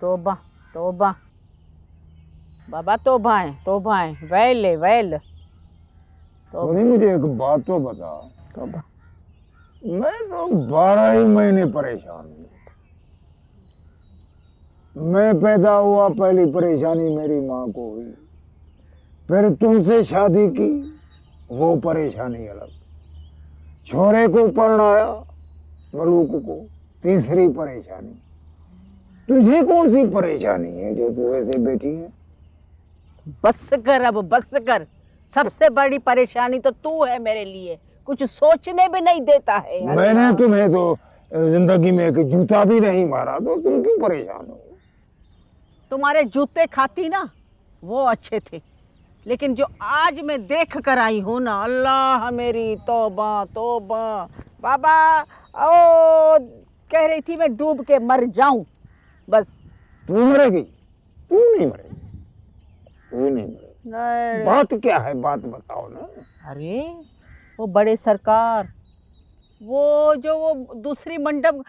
तौबा तौबा बाबा, तौबा है वैल सोनी मुझे एक बात तो बता, तौबा। मैं तो 12 ही महीने परेशान हूँ। मैं पैदा हुआ पहली परेशानी मेरी माँ को हुई, फिर तुमसे शादी की वो परेशानी अलग, छोरे को परणाया मलूक को तीसरी परेशानी। तुझे कौन सी परेशानी है जो तू ऐसे बैठी है? बस कर, अब बस कर। सबसे बड़ी परेशानी तो तू है मेरे लिए, कुछ सोचने भी नहीं देता है। मैंने तुम्हें तो जिंदगी में एक जूता भी नहीं मारा, तो तुम क्यों परेशान हो? तुम्हारे जूते खाती ना वो अच्छे थे, लेकिन जो आज मैं देख कर आई हूँ ना, अल्लाह मेरी तौबा तौबा। बाबा ओ कह रही थी मैं डूब के मर जाऊं बस। तू मरेगी? तू नहीं मरेगी, तू नहीं मरेगी। बात क्या है, बात बताओ ना। अरे वो बड़े सरकार, वो जो वो दूसरी मंडप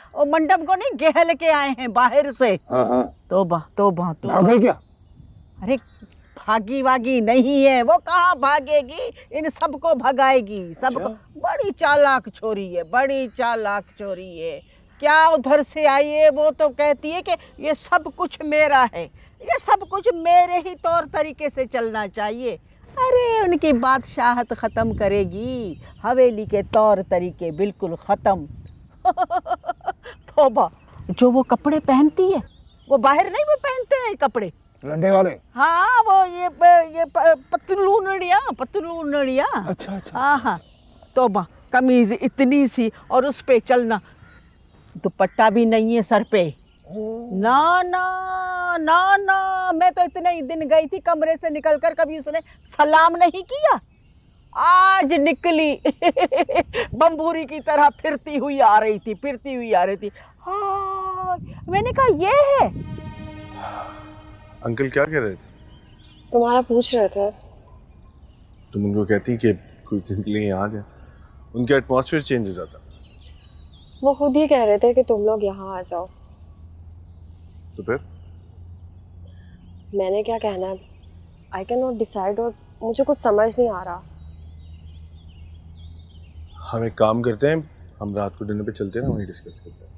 को नहीं गहल के आए हैं बाहर से। हाँ। तौबा तौबा तौबा। भागे क्या? अरे भागी वागी नहीं है वो, कहाँ भागेगी, इन सबको भगाएगी सबको। बड़ी चालाक छोरी है, बड़ी चालाक छोरी है। क्या उधर से आई है वो, तो कहती है कि ये सब कुछ मेरा है, ये सब कुछ मेरे ही तौर तरीके से चलना चाहिए। अरे उनकी बादशाहत ख़त्म करेगी, हवेली के तौर तरीके बिल्कुल ख़त्म। तौबा, जो वो कपड़े पहनती है वो बाहर नहीं वो पहनते हैं कपड़े लंडे वाले। हाँ वो ये पतलूनड़िया। अच्छा। हाँ। तौबा, कमीज इतनी सी और उस पे चलना, दुपट्टा भी नहीं है सर पे। ना ना ना ना, मैं तो इतने ही दिन गई थी कमरे से निकलकर, कभी उसने सलाम नहीं किया। आज निकली बम्बूरी की तरह फिरती हुई आ रही थी। हाँ, मैंने कहा ये है। अंकल क्या कह रहे थे? तुम्हारा पूछ रहे थे। तुम उनको कहती कि कुछ दिन के लिए यहाँ आ जाए, उनका एटमॉस्फेयर चेंज हो जाता। वो खुद ही कह रहे थे कि तुम लोग यहाँ आ जाओ। तो फिर मैंने क्या कहना है, आई कैन नॉट डिसाइड, और मुझे कुछ समझ नहीं आ रहा। हम एक काम करते हैं, हम रात को डिनर पे चलते हैं ना, वहीं डिस्कस करते हैं।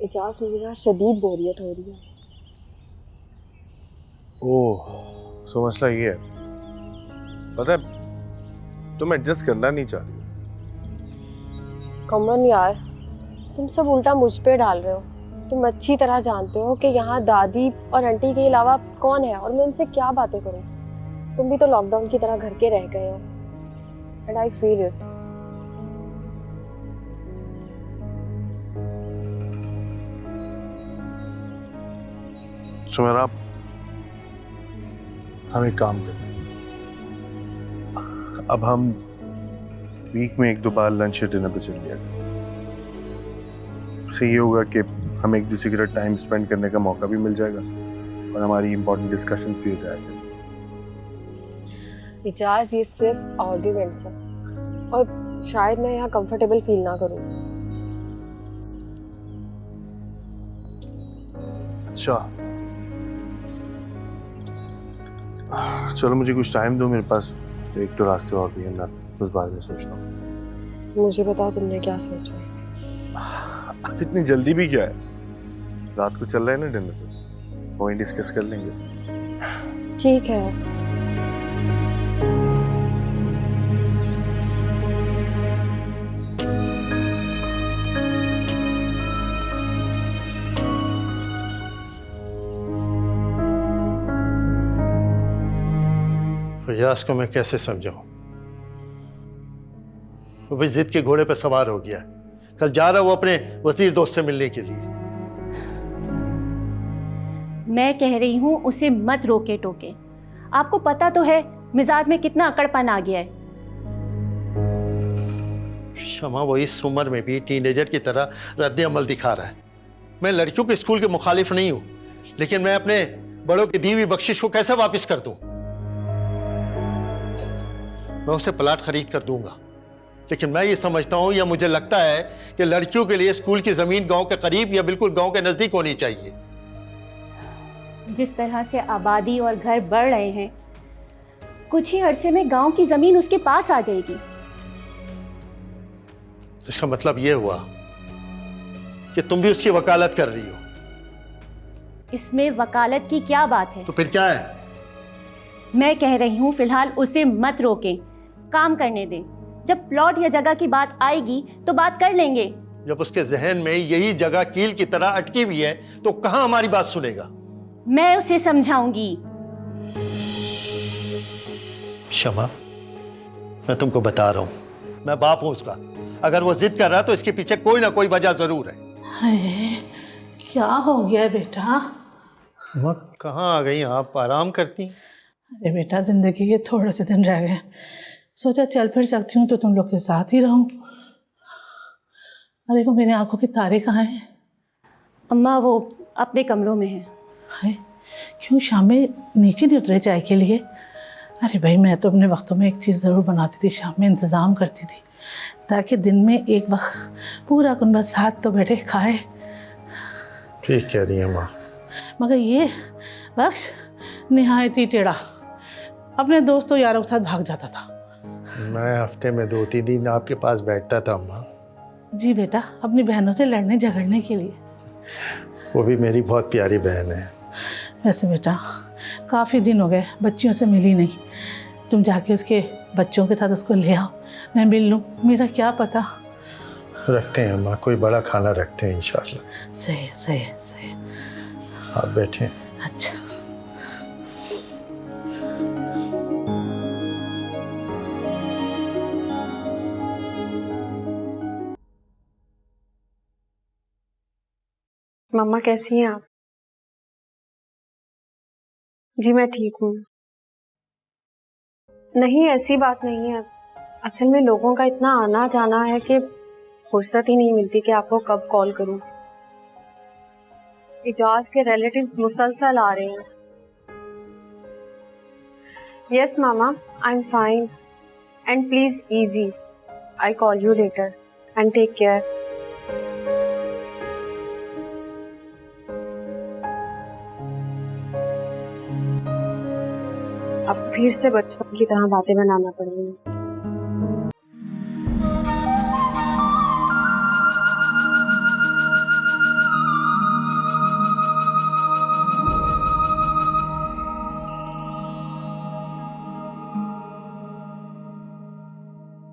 इजाज, मुझे यहाँ शदीद बोरियत हो रही है। ओह, सो मसला ये है, पता है तुम एडजस्ट करना नहीं चाह रही। कमन यार, तुम सब उल्टा मुझ पे डाल रहे हो। तुम अच्छी तरह जानते हो कि यहाँ दादी और आंटी के अलावा कौन है, और मैं उनसे क्या बातें करूँ। तुम भी तो लॉकडाउन की तरह घर के रह गए हो, and I feel it. Sumera, हम एक काम करते हैं, अब हम वीक में 1-2 बार लंच या डिनर पे चल लिया करें। उससे ये होगा कि हमें एक दूसरे के साथ टाइम स्पेंड करने का मौका भी मिल जाएगा और हमारी इंपॉर्टेंट डिस्कशंस भी हो जाएगा। इजाज, ये सिर्फ आर्ग्यूमेंट्स है, और शायद मैं यहाँ कंफर्टेबल फील ना करूँ। अच्छा चलो, मुझे कुछ टाइम दो, मेरे पास एक तो रास्ते और भी है, मैं उस बारे में सोचता हूँ। मुझे बताओ तुमने क्या सोचा। अब इतनी जल्दी भी क्या है, रात को चल रहे हैं ना डिनर पे, वहीं डिस्कस कर लेंगे। ठीक है। फयाज को मैं कैसे समझाऊं? वो भी जिद के घोड़े पर सवार हो गया, कल जा रहा वो अपने वजीर दोस्त से मिलने के लिए। मैं कह रही हूँ उसे मत रोके टोके। आपको पता तो है मिजाज में कितना अकड़पन आ गया है। शमा वो इस उम्र में भी टीनेजर की तरह रद्द अमल दिखा रहा है। मैं लड़कियों के स्कूल के मुखालिफ नहीं हूँ, लेकिन मैं अपने बड़ों की दी हुई बख्शिश को कैसे वापस कर दूं? मैं उसे प्लाट खरीद कर दूंगा, लेकिन मैं ये समझता हूं या मुझे लगता है कि लड़कियों के लिए स्कूल की जमीन गांव के करीब या बिल्कुल गांव के नजदीक होनी चाहिए। जिस तरह से आबादी और घर बढ़ रहे हैं, कुछ ही अरसे में गांव की जमीन उसके पास आ जाएगी। इसका मतलब ये हुआ कि तुम भी उसकी वकालत कर रही हो? इसमें वकालत की क्या बात है? तो फिर क्या है? मैं कह रही हूँ फिलहाल उसे मत रोकें, काम करने दें। जब प्लॉट या जगह की बात आएगी तो बात कर लेंगे। जब उसके जहन में यही जगह कील की तरह अटकी हुई है तो कहां हमारी बात सुनेगा? मैं उसे समझाऊंगी। क्षमा, मैं तुमको बता रहा हूं, मैं बाप हूं उसका। अगर वो जिद कर रहा तो इसके पीछे कोई ना कोई वजह जरूर है। अरे क्या हो गया बेटा? माँ कहाँ आ गई आप? आराम करती? अरे बेटा, जिंदगी के थोड़े से दिन रह गए, सोचा चल फिर सकती हूँ तो तुम लोग के साथ ही रहूं। अरे वो मेरी आंखों के तारे कहाँ हैं? अम्मा वो अपने कमरों में है। है क्यों शाम में नीचे नहीं उतरे चाय के लिए? अरे भाई, मैं तो अपने वक्तों में एक चीज़ ज़रूर बनाती थी, शाम में इंतज़ाम करती थी ताकि दिन में एक वक्त पूरा कुनबा साथ तो बैठे खाए। ठीक कह रही है माँ। मगर ये बख्श निहायत ही टेढ़ा अपने दोस्तों यारों के साथ भाग जाता था। मैं हफ्ते में 2-3 दिन आपके पास बैठता था माँ। जी बेटा, अपनी बहनों से लड़ने झगड़ने के लिए। वो भी मेरी बहुत प्यारी बहन है। वैसे बेटा, काफ़ी दिन हो गए बच्चियों से मिली नहीं। तुम जाके उसके बच्चों के साथ उसको ले आओ, मैं मिल लूँ। मेरा क्या पता। रखते हैं माँ, कोई बड़ा खाना रखते हैं इंशाल्लाह। सही सही सही। आप बैठें। अच्छा। मम्मा कैसी हैं आप? जी मैं ठीक हूँ। नहीं ऐसी बात नहीं है, असल में लोगों का इतना आना जाना है कि फुर्सत ही नहीं मिलती कि आपको कब कॉल करूं। इजाज के रिलेटिव्स मुसलसल आ रहे हैं। Yes mama, I am fine and please easy. I call you later and take care. अब फिर से बचपन की तरह बातें बनाना पड़ेंगी।